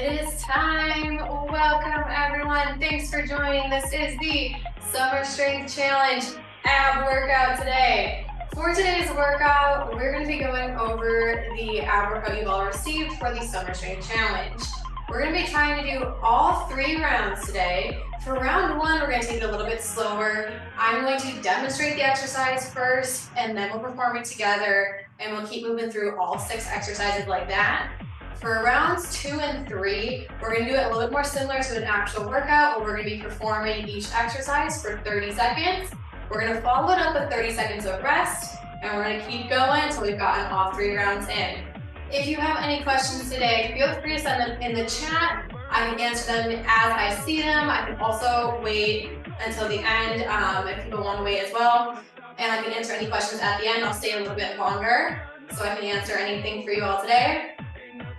It is time. Welcome everyone. Thanks for joining. This is the Summer Strength Challenge ab workout today. For today's workout, we're going to be going over the ab workout you've all received for the Summer Strength Challenge. We're going to be trying to do all 3 rounds today. For round 1, we're going to take it a little bit slower. I'm going to demonstrate the exercise first, and then we'll perform it together, and we'll keep moving through all 6 exercises like that. For rounds 2 and 3, we're going to do it a little bit more similar to an actual workout where we're going to be performing each exercise for 30 seconds. We're going to follow it up with 30 seconds of rest, and we're going to keep going until we've gotten all 3 rounds in. If you have any questions today, feel free to send them in the chat. I can answer them as I see them. I can also wait until the end if people want to wait as well. And I can answer any questions at the end. I'll stay a little bit longer so I can answer anything for you all today.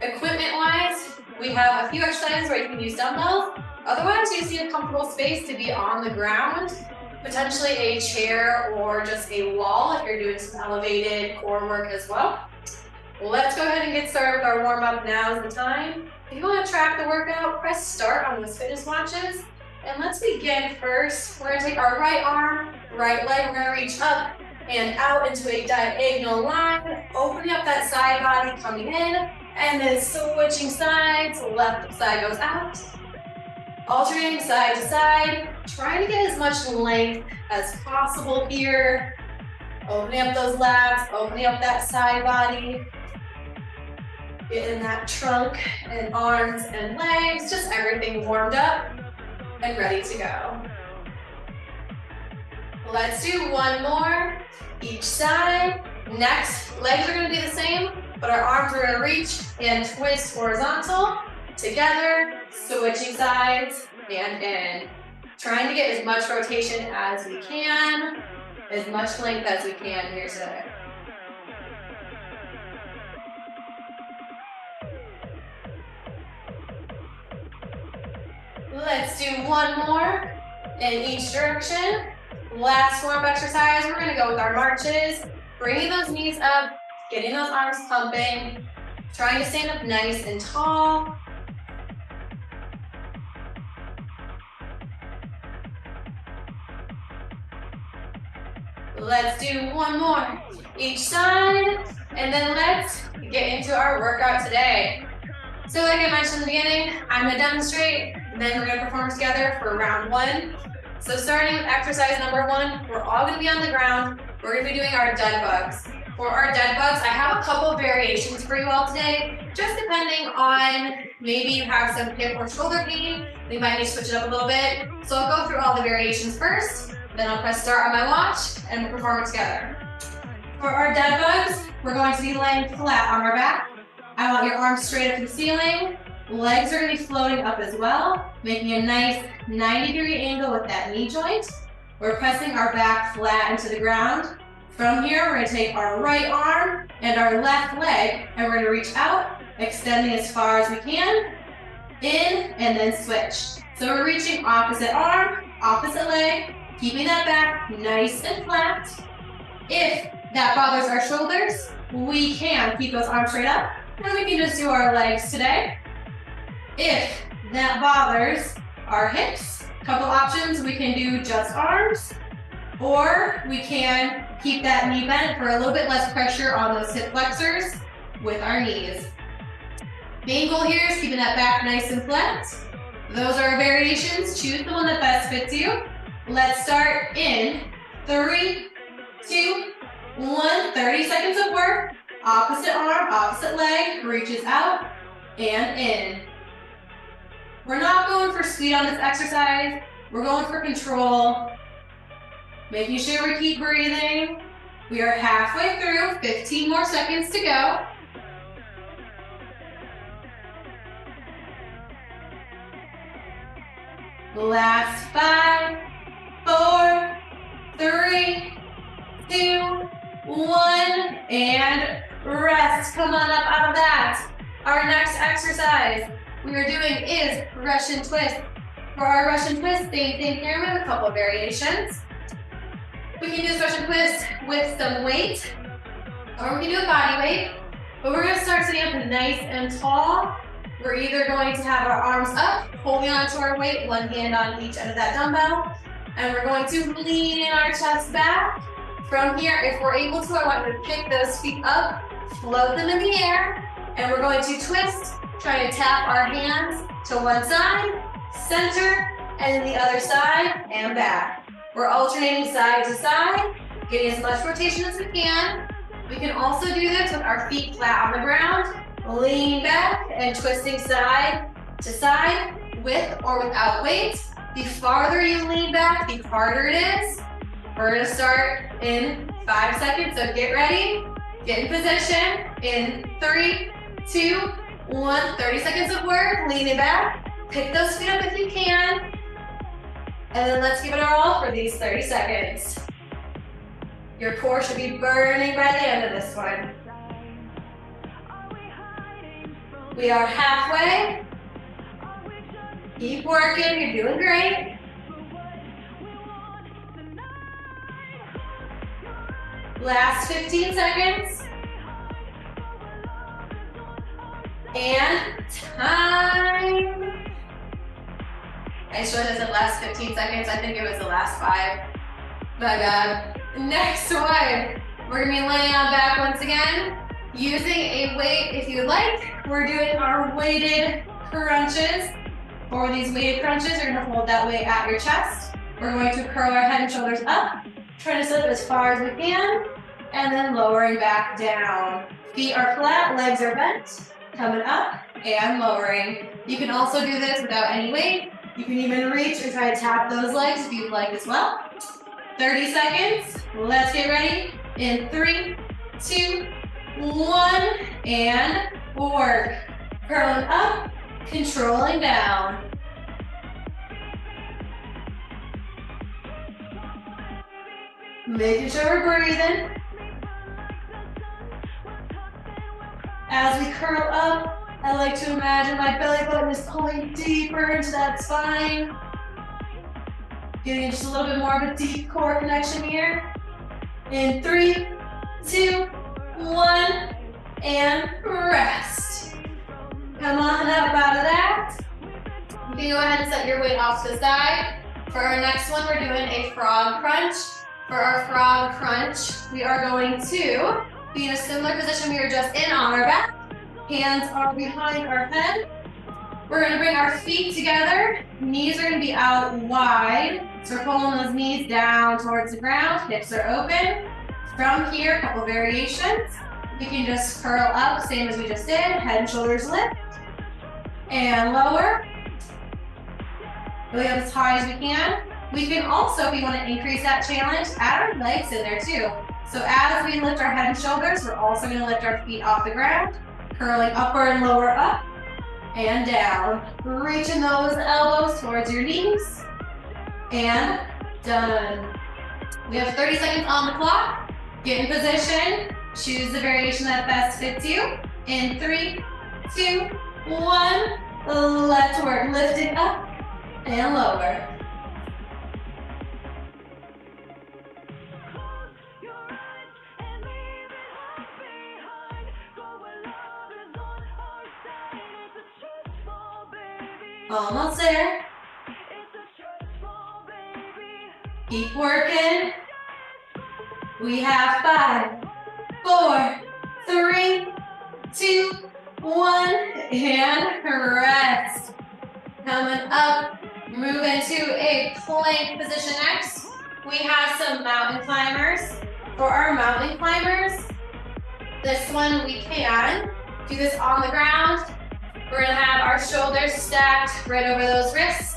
Equipment-wise, we have a few exercises where you can use dumbbells. Otherwise, you just need a comfortable space to be on the ground, potentially a chair or just a wall if you're doing some elevated core work as well. Let's go ahead and get started with our warm-up. Now is the time. If you want to track the workout, press start on those fitness watches. And let's begin first. We're going to take our right arm, right leg. We're going to reach up and out into a diagonal line, opening up that side body, coming in, and then switching sides. Left side goes out. Alternating side to side, trying to get as much length as possible here. Opening up those lats, opening up that side body. Getting that trunk and arms and legs, just everything warmed up and ready to go. Let's do one more, each side. Next, legs are going to be the same, but our arms are going to reach and twist horizontal, together, switching sides, and in. Trying to get as much rotation as we can, as much length as we can here today. Let's do one more in each direction. Last warm-up exercise, we're going to go with our marches, bringing those knees up, getting those arms pumping, trying to stand up nice and tall. Let's do one more each side, and then let's get into our workout today. So like I mentioned in the beginning, I'm going to demonstrate, then we're going to perform together for round 1. So starting with exercise number 1, we're all going to be on the ground. We're going to be doing our dead bugs. For our dead bugs, I have a couple of variations for you all today, just depending on maybe you have some hip or shoulder pain. We might need to switch it up a little bit. So I'll go through all the variations first, then I'll press start on my watch and we'll perform it together. For our dead bugs, we're going to be laying flat on our back. I want your arms straight up to the ceiling. Legs are going to be floating up as well, making a nice 90-degree angle with that knee joint. We're pressing our back flat into the ground. From here, we're going to take our right arm and our left leg, and we're going to reach out, extending as far as we can, in, and then switch. So we're reaching opposite arm, opposite leg, keeping that back nice and flat. If that bothers our shoulders, we can keep those arms straight up, and we can just do our legs today. If that bothers our hips, a couple options, we can do just arms, or we can keep that knee bent for a little bit less pressure on those hip flexors with our knees. Main goal here is keeping that back nice and flat. Those are our variations. Choose the one that best fits you. Let's start in 3, 2, 1. 30 seconds of work. Opposite arm, opposite leg, reaches out and in. We're not going for speed on this exercise. We're going for control. Making sure we keep breathing. We are halfway through, 15 more seconds to go. Last 5, 4, 3, 2, 1, and rest. Come on up out of that. Our next exercise we are doing is Russian twist. For our Russian twist, same thing here. We have a couple of variations. We can do this Russian twist with some weight, or we can do a body weight. But we're going to start sitting up nice and tall. We're either going to have our arms up, holding onto our weight, one hand on each end of that dumbbell, and we're going to lean our chest back. From here, if we're able to, I want you to pick those feet up, float them in the air, and we're going to twist, trying to tap our hands to one side, center, and then the other side, and back. We're alternating side to side, getting as much rotation as we can. We can also do this with our feet flat on the ground, leaning back and twisting side to side with or without weight. The farther you lean back, the harder it is. We're gonna start in 5 seconds, so get ready, get in position in 3, 2, 1. 30 seconds of work, leaning back. Pick those feet up if you can. And then let's give it our all for these 30 seconds. Your core should be burning by the end of this one. We are halfway. Keep working, you're doing great. Last 15 seconds. And time. I sure it said last 15 seconds. I think it was the last 5. My God. Next one. We're gonna be laying on back once again. Using a weight if you like. We're doing our weighted crunches. For these weighted crunches, you're gonna hold that weight at your chest. We're going to curl our head and shoulders up. Trying to sit up as far as we can. And then lowering back down. Feet are flat, legs are bent. Coming up and lowering. You can also do this without any weight. You can even reach and try to tap those legs if you'd like as well. 30 seconds. Let's get ready. In 3, 2, 1, and work. Curling up, controlling down. Making sure we're breathing. As we curl up, I like to imagine my belly button is pulling deeper into that spine. Getting just a little bit more of a deep core connection here. In 3, 2, 1, and rest. Come on up out of that. You can go ahead and set your weight off to the side. For our next one, we're doing a frog crunch. For our frog crunch, we are going to be in a similar position we were just in on our back. Hands are behind our head. We're going to bring our feet together. Knees are going to be out wide. So we're pulling those knees down towards the ground. Hips are open. From here, a couple variations. We can just curl up, same as we just did. Head and shoulders lift. And lower. Really up as high as we can. We can also, if we want to increase that challenge, add our legs in there too. So as we lift our head and shoulders, we're also going to lift our feet off the ground. Curling upward and lower up. And down. Reaching those elbows towards your knees. And done. We have 30 seconds on the clock. Get in position. Choose the variation that best fits you. In 3, 2, 1. Let's work. Lifting up and lower. Almost there. Keep working. We have 5, 4, 3, 2, 1, and rest. Coming up, move into a plank position next. We have some mountain climbers. For our mountain climbers, this one we can do this on the ground. We're gonna have our shoulders stacked right over those wrists.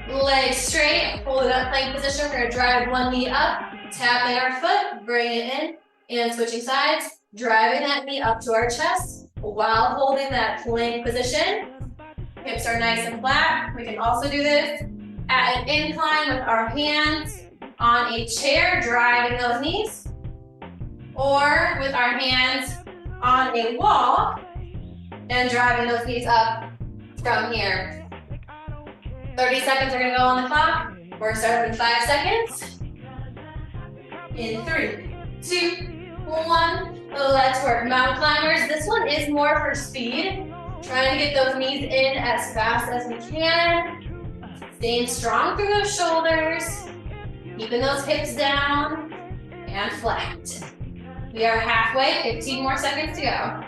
Legs straight, hold it up, plank position. We're gonna drive one knee up, tap in our foot, bring it in, and switching sides, driving that knee up to our chest while holding that plank position. Hips are nice and flat. We can also do this at an incline with our hands on a chair, driving those knees, or with our hands on a wall and driving those knees up from here. 30 seconds are gonna go on the clock. We're starting in 5 seconds. In 3, 2, 1, let's work. Mountain climbers, this one is more for speed. Trying to get those knees in as fast as we can. Staying strong through those shoulders. Keeping those hips down and flat. We are halfway, 15 more seconds to go.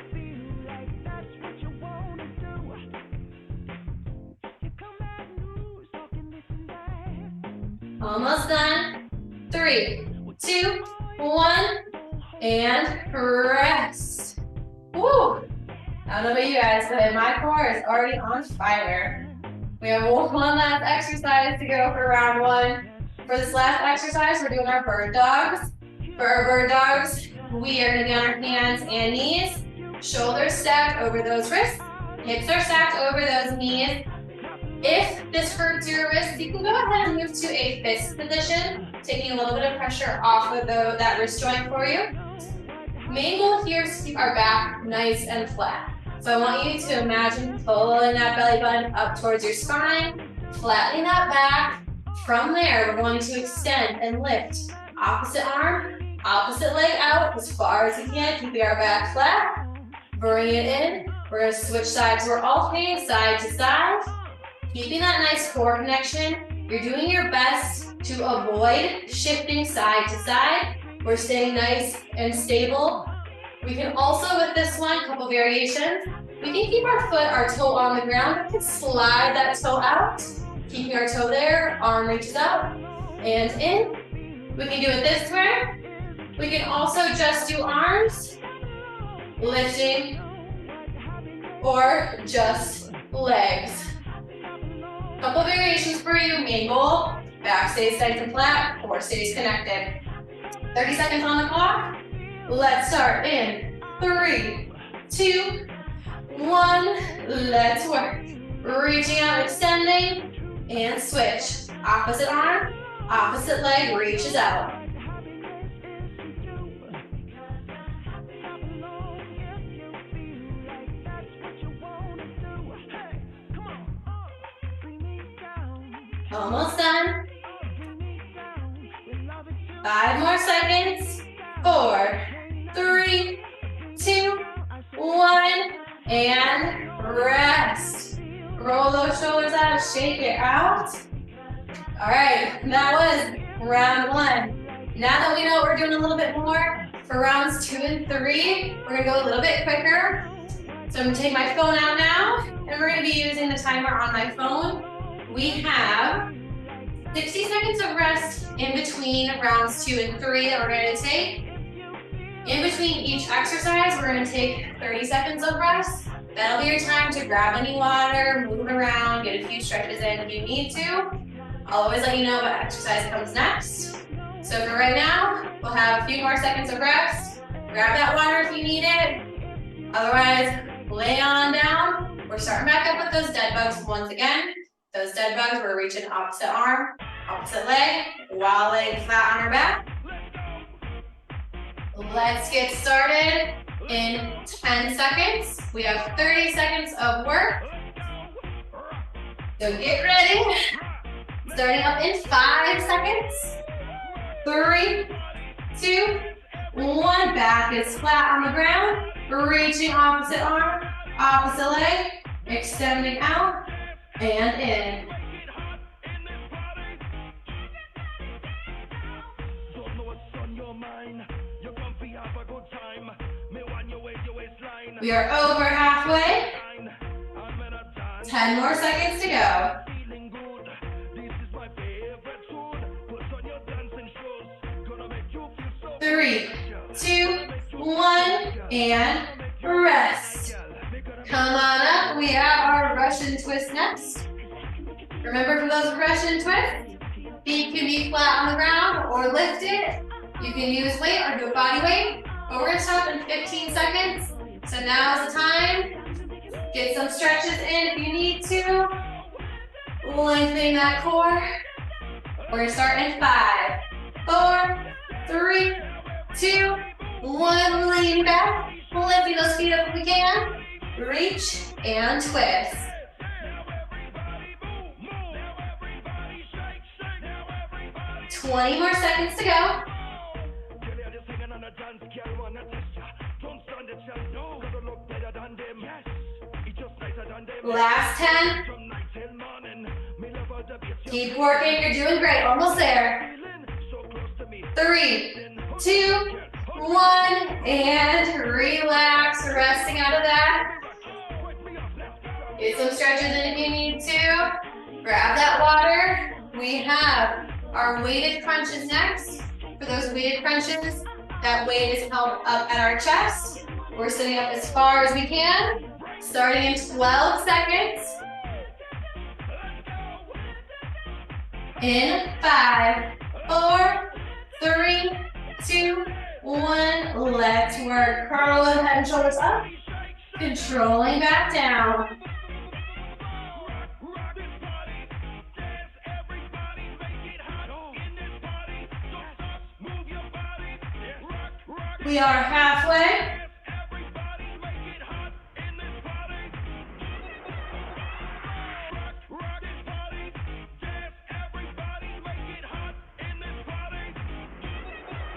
Almost done. 3, 2, 1, and rest. Woo! I don't know about you guys, but my core is already on fire. We have one last exercise to go for round 1. For this last exercise, we're doing our bird dogs. For our bird dogs, we are going to be on our hands and knees, shoulders stacked over those wrists, hips are stacked over those knees. If this hurts your wrists, you can go ahead and move to a fist position, taking a little bit of pressure off of that wrist joint for you. Main goal here is to keep our back nice and flat. So I want you to imagine pulling that belly button up towards your spine, flattening that back. From there, we're going to extend and lift. Opposite arm, opposite leg out as far as you can, keeping our back flat. Bring it in. We're going to switch sides. We're alternating side to side. Keeping that nice core connection. You're doing your best to avoid shifting side to side. We're staying nice and stable. We can also, with this one, a couple variations. We can keep our foot, our toe on the ground. We can slide that toe out. Keeping our toe there, arm reaches out and in. We can do it this way. We can also just do arms, lifting, or just legs. Couple variations for you. Main goal, back stays nice and flat, core stays connected. 30 seconds on the clock. Let's start in 3, 2, 1. Let's work. Reaching out, extending, and switch. Opposite arm, opposite leg reaches out. Almost done. 5 more seconds. 4, 3, 2, 1, and rest. Roll those shoulders out, shake it out. All right, that was round 1. Now that we know what we're doing a little bit more, for rounds 2 and 3, we're gonna go a little bit quicker. So I'm gonna take my phone out now, and we're gonna be using the timer on my phone. We have 60 seconds of rest in between rounds 2 and 3 that we're gonna take. In between each exercise, we're gonna take 30 seconds of rest. That'll be your time to grab any water, move around, get a few stretches in if you need to. I'll always let you know what exercise comes next. So for right now, we'll have a few more seconds of rest. Grab that water if you need it. Otherwise, lay on down. We're starting back up with those dead bugs once again. Those dead bugs, we're reaching opposite arm, opposite leg, while laying flat on our back. Let's get started in 10 seconds. We have 30 seconds of work. So get ready. Starting up in 5 seconds. 3, 2, 1. Back is flat on the ground. Reaching opposite arm, opposite leg, extending out and in. We are over halfway. 10 more seconds to go. 3, 2, 1, and rest. Come on up. We have our Russian twist next. Remember, for those Russian twists, feet can be flat on the ground or lifted. You can use weight or do body weight. But we're going to stop in 15 seconds. So now's the time. Get some stretches in if you need to. Lengthening that core. We're going to start in 5, 4, 3, 2, 1. Lean back. Lifting those feet up if we can. Reach and twist. Twenty more seconds to go. Last 10. Keep working, you're doing great, almost there. 3, 2, 1, and relax, resting out of that. Get some stretches in if you need to. Grab that water. We have our weighted crunches next. For those weighted crunches, that weight is held up at our chest. We're sitting up as far as we can, starting in 12 seconds. In 5, 4, 3, 2, 1. Let's work. Curl the head and shoulders up. Controlling back down. We are halfway.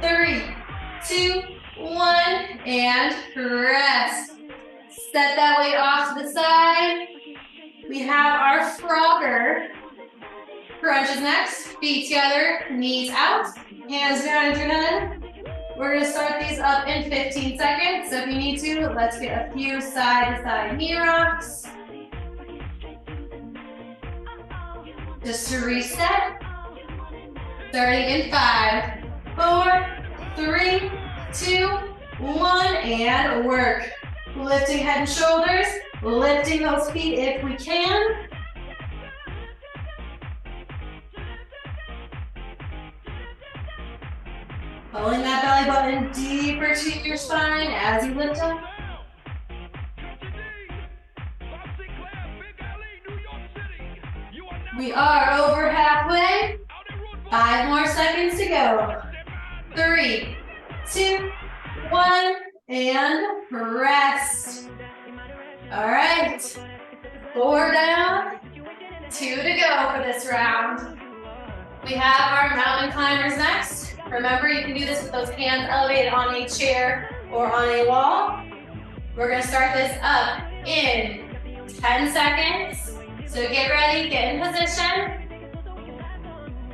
Three, 2, 1, and rest. Set that weight off to the side. We have our frogger. Crunches next, feet together, knees out, hands behind your head. We're gonna start these up in 15 seconds. So if you need to, let's get a few side-to-side knee rocks. Just to reset. Starting in 5, 4, 3, 2, 1, and work. Lifting head and shoulders, lifting those feet if we can. Pulling that belly button deeper to your spine as you lift up. We are over halfway. 5 more seconds to go. 3, 2, 1, and rest. All right. 4 down, 2 to go for this round. We have our mountain climbers next. Remember, you can do this with those hands elevated on a chair or on a wall. We're gonna start this up in 10 seconds. So get ready, get in position.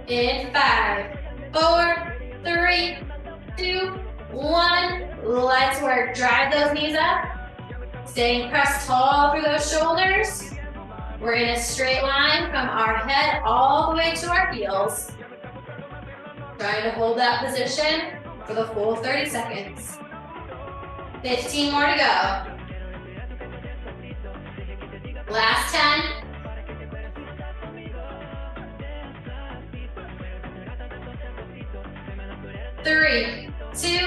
In 5, 4, 3, 2, 1. Let's work. Drive those knees up. Staying pressed tall through those shoulders. We're in a straight line from our head all the way to our heels. Trying to hold that position for the full 30 seconds. 15 more to go. Last 10. 3, 2,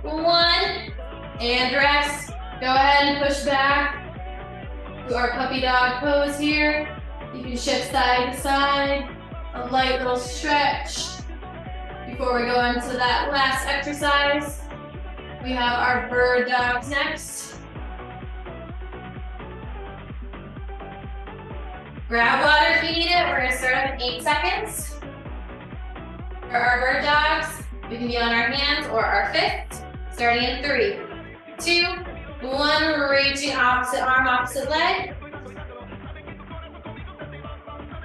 1, and rest. Go ahead and push back to our puppy dog pose here. You can shift side to side, a light little stretch. Before we go into that last exercise, we have our bird dogs next. Grab water if you need it. We're gonna start up in 8 seconds. For our bird dogs, we can be on our hands or our fists, starting in 3, 2, 1, reaching opposite arm, opposite leg.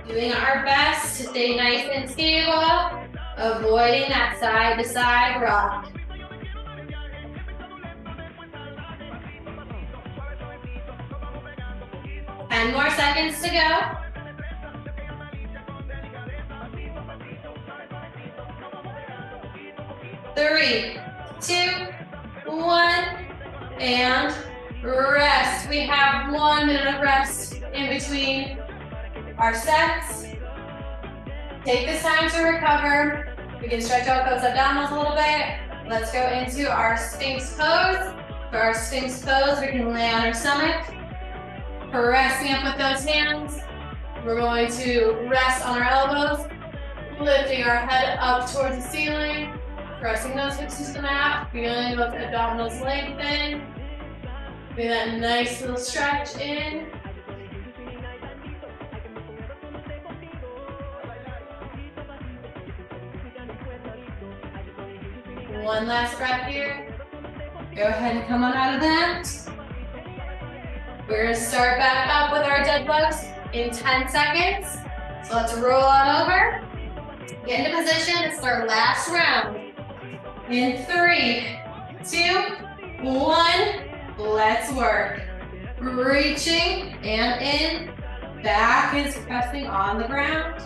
Doing our best to stay nice and stable, avoiding that side-to-side rock. Ten more seconds to go. 3, 2, 1, and rest. We have 1 minute of rest in between our sets. Take this time to recover. We can stretch out those abdominals a little bit. Let's go into our Sphinx pose. For our Sphinx pose, we can lay on our stomach, pressing up with those hands. We're going to rest on our elbows, lifting our head up towards the ceiling, pressing those hips into the mat, feeling those abdominals lengthen. Feel that nice little stretch in. One last breath here. Go ahead and come on out of that. We're gonna start back up with our dead bugs in 10 seconds. So let's roll on over. Get into position, it's our last round. In 3, 2, 1, let's work. Reaching and in, back is pressing on the ground.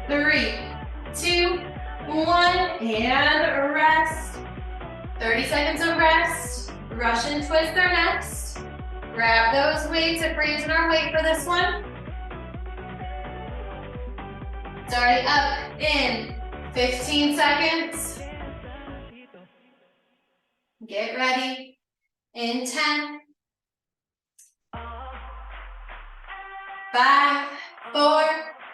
Three, 2, 1, and rest. 30 seconds of rest. Rush and twist our next. Grab those weights if we're using our weight for this one. Starting up in 15 seconds. Get ready in 10, 5, 4,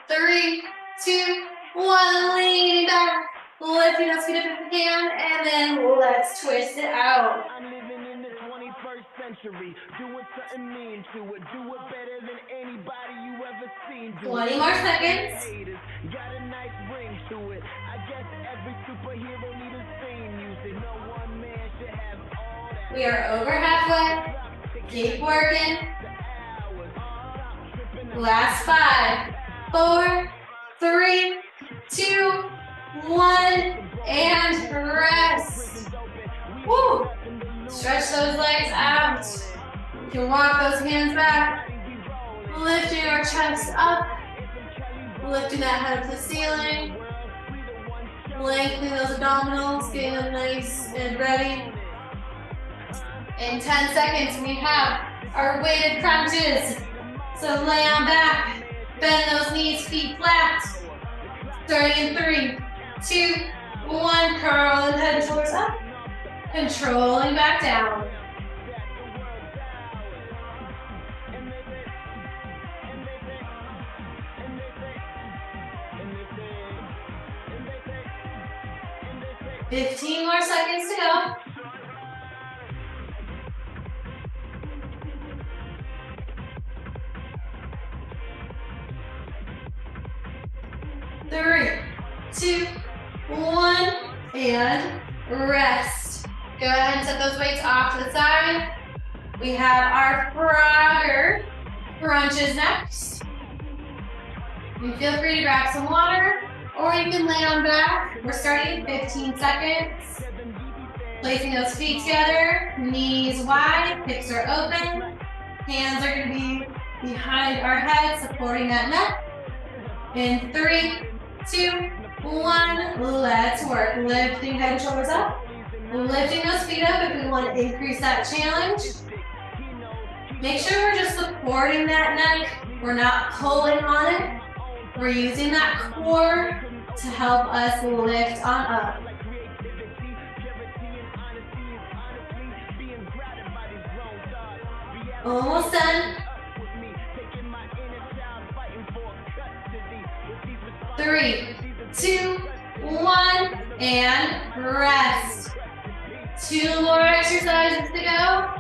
3, 2, 1, lean back, lifting those feet up if you can, and then let's twist it out. I'm living in the 21st century, doing something mean to it, do it better than anybody you ever seen. 20 more seconds. Got a nice ring to it. I guess every superhero needs a theme music. No one man should have all that. We are over halfway. Keep working. Last 5, 4, 3, 2, 1, and rest. Woo! Stretch those legs out. You can walk those hands back. Lifting our chest up. Lifting that head to the ceiling. Lengthening those abdominals, getting them nice and ready. In 10 seconds, we have our weighted crunches. So lay on back, bend those knees, feet flat. Starting in 3, 2, 1, curl and head and shoulders up. Controlling back down. $15 more seconds to go. Three, 2, 1, and rest. Go ahead and set those weights off to the side. We have our Frogger crunches next. You feel free to grab some water, or you can lay on back. We're starting in 15 seconds. Placing those feet together, knees wide, hips are open. Hands are gonna be behind our head, supporting that neck. In 3, 2, 1, let's work. Lifting head and shoulders up. Lifting those feet up if we want to increase that challenge. Make sure we're just supporting that neck. We're not pulling on it. We're using that core to help us lift on up. Almost done. 3, 2, 1, and rest. 2 more exercises to go.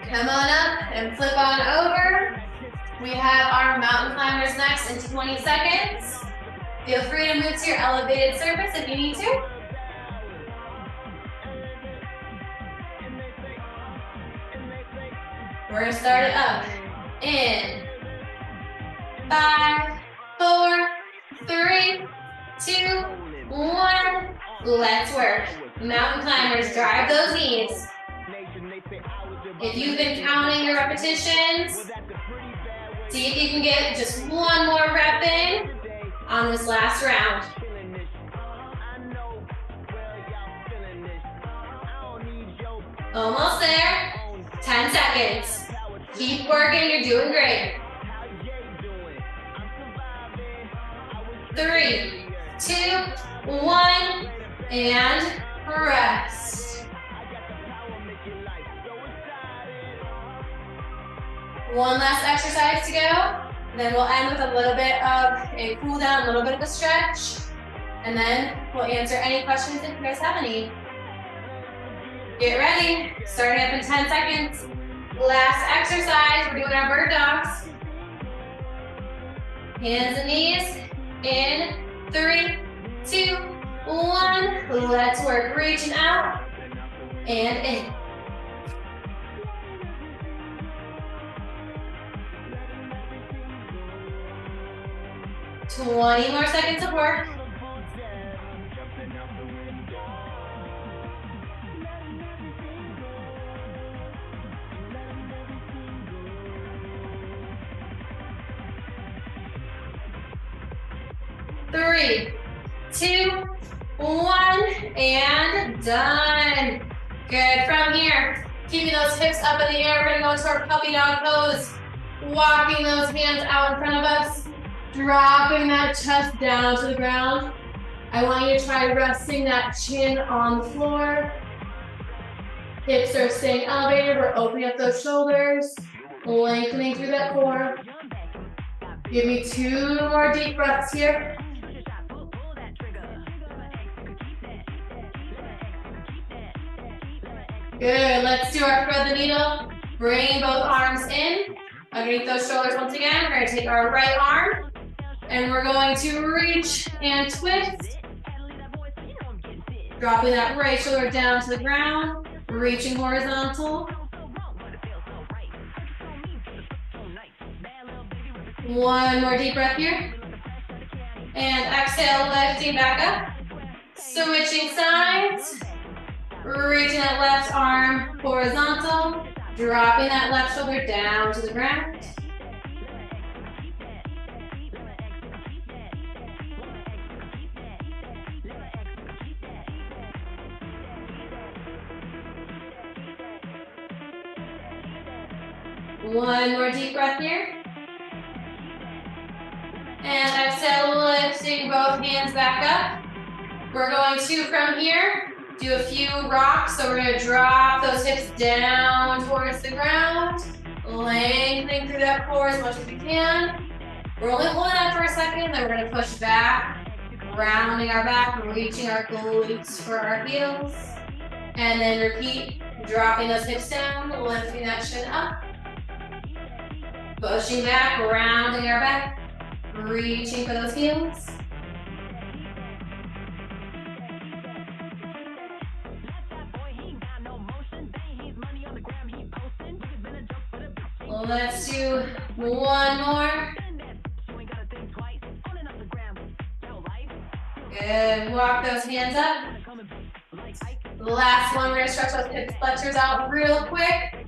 Come on up and flip on over. We have our mountain climbers next in 20 seconds. Feel free to move to your elevated surface if you need to. We're gonna start it up in 5, 4, 3, 2, 1. Let's work. Mountain climbers, drive those knees. If you've been counting your repetitions, see if you can get just one more rep in on this last round. Almost there. 10 seconds. Keep working, you're doing great. 3, 2, 1, and rest. One last exercise to go. Then we'll end with a little bit of a cool down, a little bit of a stretch. And then we'll answer any questions if you guys have any. Get ready. Starting up in 10 seconds. Last exercise, we're doing our bird dogs. Hands and knees. In 3, 2, 1. Let's work. Reaching out and in. 20 more seconds of work. Three, 2, 1, and done. Good. From here, keeping those hips up in the air, we're gonna go into our puppy dog pose. Walking those hands out in front of us, dropping that chest down to the ground. I want you to try resting that chin on the floor. Hips are staying elevated. We're opening up those shoulders, lengthening through that core. Give me 2 more deep breaths here. Good, let's do our thread the needle. Bring both arms in, underneath those shoulders once again. We're gonna take our right arm, and we're going to reach and twist. Dropping that right shoulder down to the ground, reaching horizontal. 1 more deep breath here. And exhale, lifting back up. Switching sides. Reaching that left arm horizontal, dropping that left shoulder down to the ground. One more deep breath here. And exhale, lifting both hands back up. We're going to, from here, do a few rocks. So we're gonna drop those hips down towards the ground, lengthening through that core as much as we can. We're only holding that for a second, then we're gonna push back, rounding our back, reaching our glutes for our heels. And then repeat, dropping those hips down, lifting that chin up. Pushing back, rounding our back, reaching for those heels. Let's do 1 more. Good, walk those hands up. The last one, we're gonna stretch those hip flexors out real quick.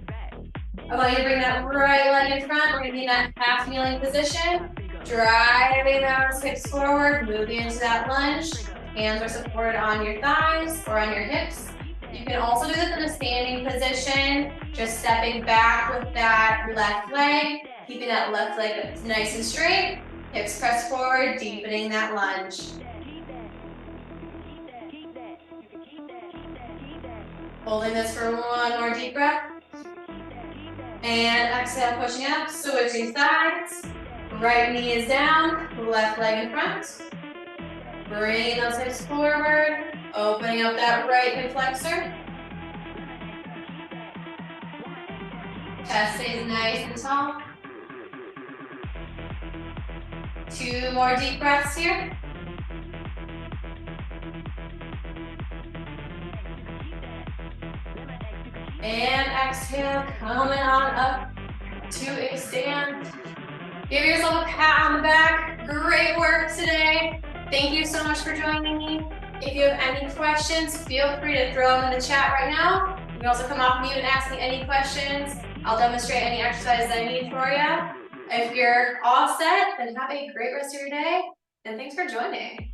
I want you to bring that right leg in front. We're gonna be in that half kneeling position. Driving those hips forward, moving into that lunge. Hands are supported on your thighs or on your hips. You can also do this in a standing position, just stepping back with that left leg, keeping that left leg nice and straight. Hips press forward, deepening that lunge. Holding this for 1 more deep breath. And exhale, pushing up, switching sides. Right knee is down, left leg in front. Bringing those hips forward, opening up that right hip flexor. Chest stays nice and tall. 2 more deep breaths here. And exhale, coming on up to a stand. Give yourself a pat on the back. Great work today. Thank you so much for joining me. If you have any questions, feel free to throw them in the chat right now. You can also come off mute and ask me any questions. I'll demonstrate any exercises I need for you. If you're all set, then have a great rest of your day, and thanks for joining.